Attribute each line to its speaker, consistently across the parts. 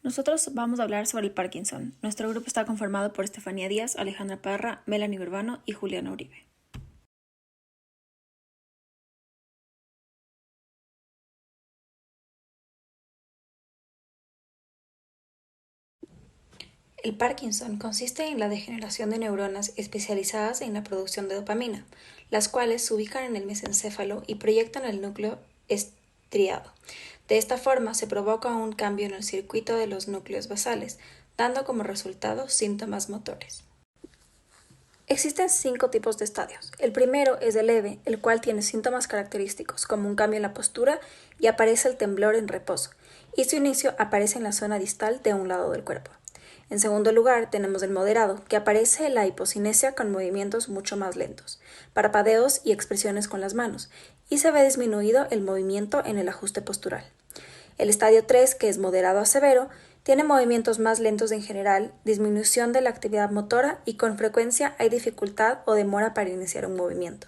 Speaker 1: Nosotros vamos a hablar sobre el Parkinson. Nuestro grupo está conformado por Estefanía Díaz, Alejandra Parra, Melanie Urbano y Juliana Uribe.
Speaker 2: El Parkinson consiste en la degeneración de neuronas especializadas en la producción de dopamina, las cuales se ubican en el mesencéfalo y proyectan el núcleo estriado. De esta forma se provoca un cambio en el circuito de los núcleos basales, dando como resultado síntomas motores. Existen 5 tipos de estadios. El primero es el leve, el cual tiene síntomas característicos como un cambio en la postura y aparece el temblor en reposo, y su inicio aparece en la zona distal de un lado del cuerpo. En segundo lugar, tenemos el moderado, que aparece la hipocinesia con movimientos mucho más lentos, parpadeos y expresiones con las manos, y se ve disminuido el movimiento en el ajuste postural. El estadio 3, que es moderado a severo, tiene movimientos más lentos en general, disminución de la actividad motora y con frecuencia hay dificultad o demora para iniciar un movimiento.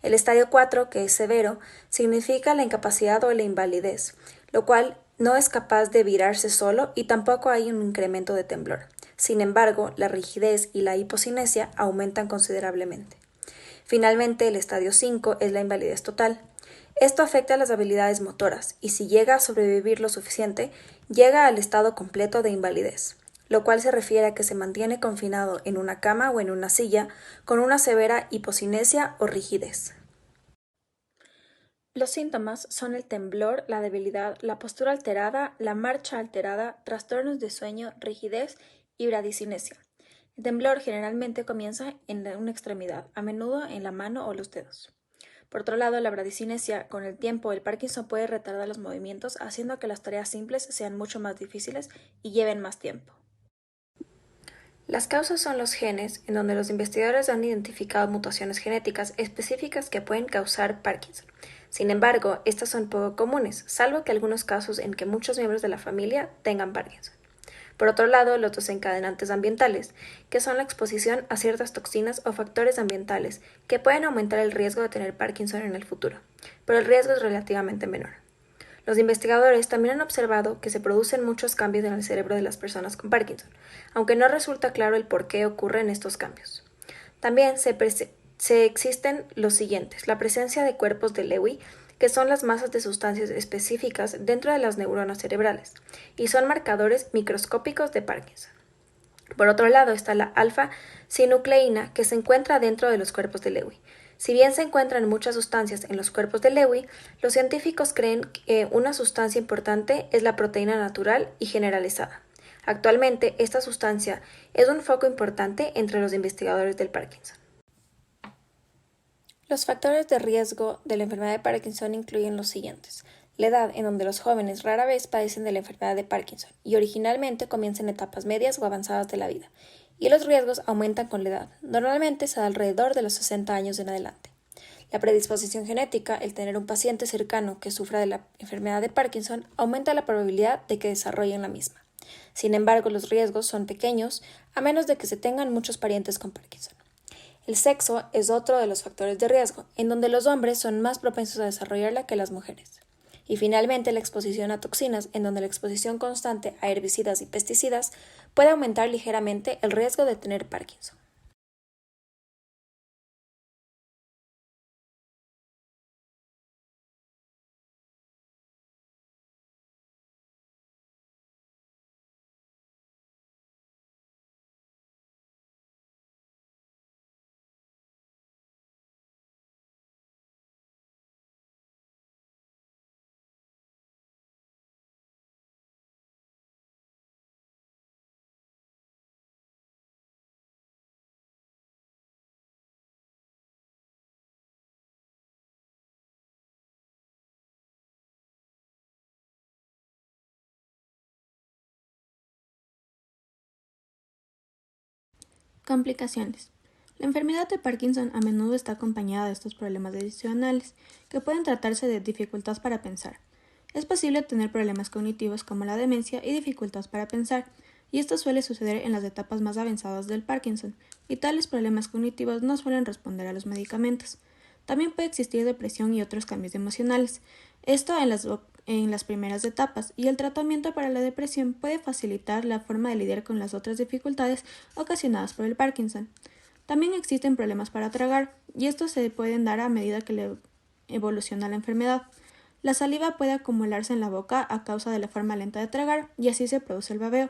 Speaker 2: El estadio 4, que es severo, significa la incapacidad o la invalidez, lo cual no es capaz de virarse solo y tampoco hay un incremento de temblor. Sin embargo, la rigidez y la hipocinesia aumentan considerablemente. Finalmente, el estadio 5 es la invalidez total. Esto afecta a las habilidades motoras y si llega a sobrevivir lo suficiente, llega al estado completo de invalidez, lo cual se refiere a que se mantiene confinado en una cama o en una silla con una severa hipocinesia o rigidez. Los síntomas son el temblor, la debilidad, la postura alterada, la marcha alterada, trastornos de sueño, rigidez y bradicinesia. El temblor generalmente comienza en una extremidad, a menudo en la mano o los dedos. Por otro lado, la bradicinesia, con el tiempo, el Parkinson puede retardar los movimientos, haciendo que las tareas simples sean mucho más difíciles y lleven más tiempo. Las causas son los genes, en donde los investigadores han identificado mutaciones genéticas específicas que pueden causar Parkinson. Sin embargo, estas son poco comunes, salvo que algunos casos en que muchos miembros de la familia tengan Parkinson. Por otro lado, los desencadenantes ambientales, que son la exposición a ciertas toxinas o factores ambientales que pueden aumentar el riesgo de tener Parkinson en el futuro, pero el riesgo es relativamente menor. Los investigadores también han observado que se producen muchos cambios en el cerebro de las personas con Parkinson, aunque no resulta claro el por qué ocurren estos cambios. También se existen los siguientes: la presencia de cuerpos de Lewy, que son las masas de sustancias específicas dentro de las neuronas cerebrales, y son marcadores microscópicos de Parkinson. Por otro lado está la alfa-sinucleína, que se encuentra dentro de los cuerpos de Lewy. Si bien se encuentran muchas sustancias en los cuerpos de Lewy, los científicos creen que una sustancia importante es la proteína natural y generalizada. Actualmente, esta sustancia es un foco importante entre los investigadores del Parkinson. Los factores de riesgo de la enfermedad de Parkinson incluyen los siguientes: la edad, en donde los jóvenes rara vez padecen de la enfermedad de Parkinson y originalmente comienza en etapas medias o avanzadas de la vida, y los riesgos aumentan con la edad, normalmente se da alrededor de los 60 años en adelante. La predisposición genética, el tener un paciente cercano que sufra de la enfermedad de Parkinson, aumenta la probabilidad de que desarrollen la misma. Sin embargo, los riesgos son pequeños a menos de que se tengan muchos parientes con Parkinson. El sexo es otro de los factores de riesgo, en donde los hombres son más propensos a desarrollarla que las mujeres. Y finalmente, la exposición a toxinas, en donde la exposición constante a herbicidas y pesticidas puede aumentar ligeramente el riesgo de tener Parkinson.
Speaker 1: Complicaciones. La enfermedad de Parkinson a menudo está acompañada de estos problemas adicionales, que pueden tratarse de dificultad para pensar. Es posible tener problemas cognitivos como la demencia y dificultad para pensar, y esto suele suceder en las etapas más avanzadas del Parkinson, y tales problemas cognitivos no suelen responder a los medicamentos. También puede existir depresión y otros cambios emocionales, esto en las en las primeras etapas y el tratamiento para la depresión puede facilitar la forma de lidiar con las otras dificultades ocasionadas por el Parkinson. También existen problemas para tragar y estos se pueden dar a medida que evoluciona la enfermedad. La saliva puede acumularse en la boca a causa de la forma lenta de tragar y así se produce el babeo.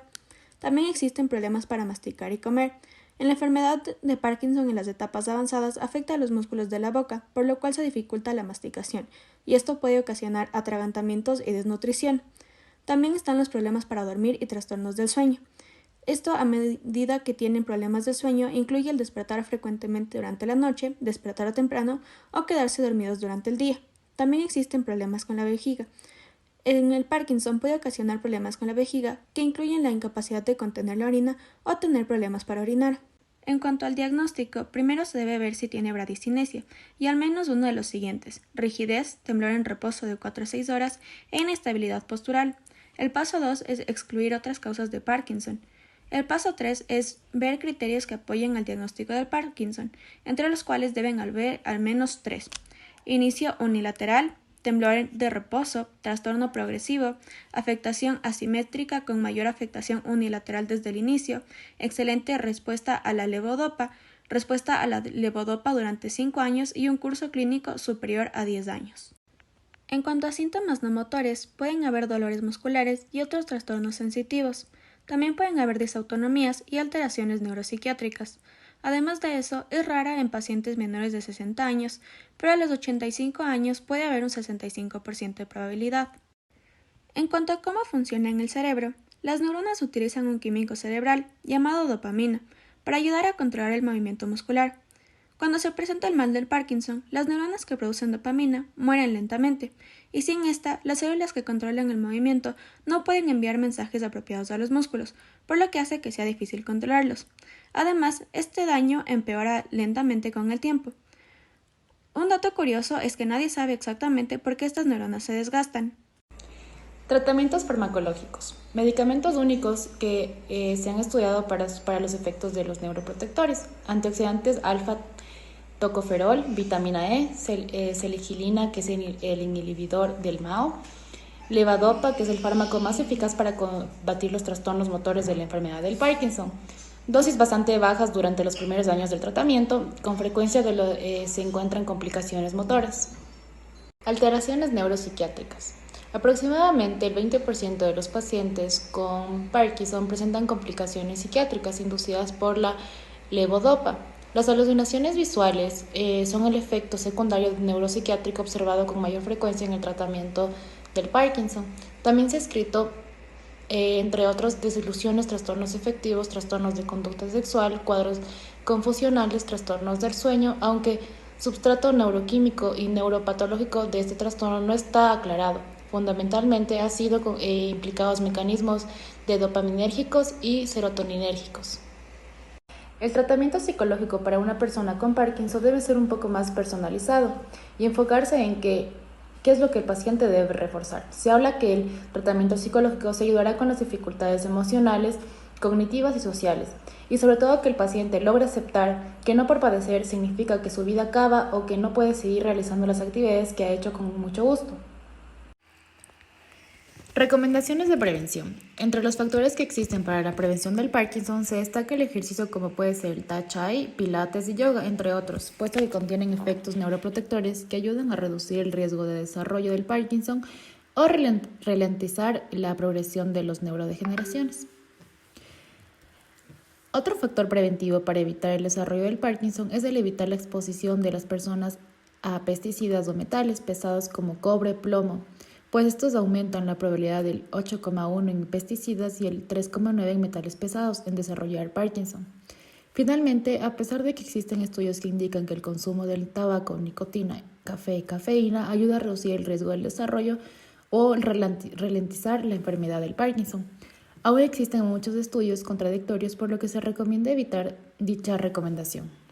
Speaker 1: También existen problemas para masticar y comer. En la enfermedad de Parkinson en las etapas avanzadas afecta a los músculos de la boca, por lo cual se dificulta la masticación, y esto puede ocasionar atragantamientos y desnutrición. También están los problemas para dormir y trastornos del sueño. Esto, a medida que tienen problemas de sueño, incluye el despertar frecuentemente durante la noche, despertar temprano o quedarse dormidos durante el día. También existen problemas con la vejiga. En el Parkinson puede ocasionar problemas con la vejiga que incluyen la incapacidad de contener la orina o tener problemas para orinar. En cuanto al diagnóstico, primero se debe ver si tiene bradicinesia y al menos uno de los siguientes: rigidez, temblor en reposo de 4 a 6 horas e inestabilidad postural. El paso 2 es excluir otras causas de Parkinson. El paso 3 es ver criterios que apoyen al diagnóstico del Parkinson, entre los cuales deben haber al menos 3: inicio unilateral, temblor de reposo, trastorno progresivo, afectación asimétrica con mayor afectación unilateral desde el inicio, excelente respuesta a la levodopa, respuesta a la levodopa durante 5 años y un curso clínico superior a 10 años. En cuanto a síntomas no motores, pueden haber dolores musculares y otros trastornos sensitivos. También pueden haber disautonomías y alteraciones neuropsiquiátricas. Además de eso, es rara en pacientes menores de 60 años, pero a los 85 años puede haber un 65% de probabilidad. En cuanto a cómo funciona en el cerebro, las neuronas utilizan un químico cerebral llamado dopamina para ayudar a controlar el movimiento muscular. Cuando se presenta el mal del Parkinson, las neuronas que producen dopamina mueren lentamente, y sin esta, las células que controlan el movimiento no pueden enviar mensajes apropiados a los músculos, por lo que hace que sea difícil controlarlos. Además, este daño empeora lentamente con el tiempo. Un dato curioso es que nadie sabe exactamente por qué estas neuronas se desgastan.
Speaker 3: Tratamientos farmacológicos. Medicamentos únicos que se han estudiado para los efectos de los neuroprotectores. Antioxidantes alfa, tocoferol, vitamina E, seligilina, que es el inhibidor del MAO, levodopa, que es el fármaco más eficaz para combatir los trastornos motores de la enfermedad del Parkinson. Dosis bastante bajas durante los primeros años del tratamiento, con frecuencia se encuentran complicaciones motoras. Alteraciones neuropsiquiátricas. Aproximadamente el 20% de los pacientes con Parkinson presentan complicaciones psiquiátricas inducidas por la levodopa. Las alucinaciones visuales son el efecto secundario neuropsiquiátrico observado con mayor frecuencia en el tratamiento del Parkinson. También se ha escrito, entre otros, desilusiones, trastornos afectivos, trastornos de conducta sexual, cuadros confusionales, trastornos del sueño, aunque substrato neuroquímico y neuropatológico de este trastorno no está aclarado. Fundamentalmente ha sido implicados mecanismos de dopaminérgicos y serotoninérgicos. El tratamiento psicológico para una persona con Parkinson debe ser un poco más personalizado y enfocarse en qué es lo que el paciente debe reforzar. Se habla que el tratamiento psicológico se ayudará con las dificultades emocionales, cognitivas y sociales, y sobre todo que el paciente logre aceptar que no por padecer significa que su vida acaba o que no puede seguir realizando las actividades que ha hecho con mucho gusto. Recomendaciones de prevención. Entre los factores que existen para la prevención del Parkinson se destaca el ejercicio como puede ser el Tai Chi, Pilates y Yoga, entre otros, puesto que contienen efectos neuroprotectores que ayudan a reducir el riesgo de desarrollo del Parkinson o ralentizar la progresión de las neurodegeneraciones. Otro factor preventivo para evitar el desarrollo del Parkinson es el evitar la exposición de las personas a pesticidas o metales pesados como cobre, plomo, pues estos aumentan la probabilidad del 8,1 en pesticidas y el 3,9 en metales pesados en desarrollar Parkinson. Finalmente, a pesar de que existen estudios que indican que el consumo del tabaco, nicotina, café y cafeína ayuda a reducir el riesgo del desarrollo o ralentizar la enfermedad del Parkinson, aún existen muchos estudios contradictorios, por lo que se recomienda evitar dicha recomendación.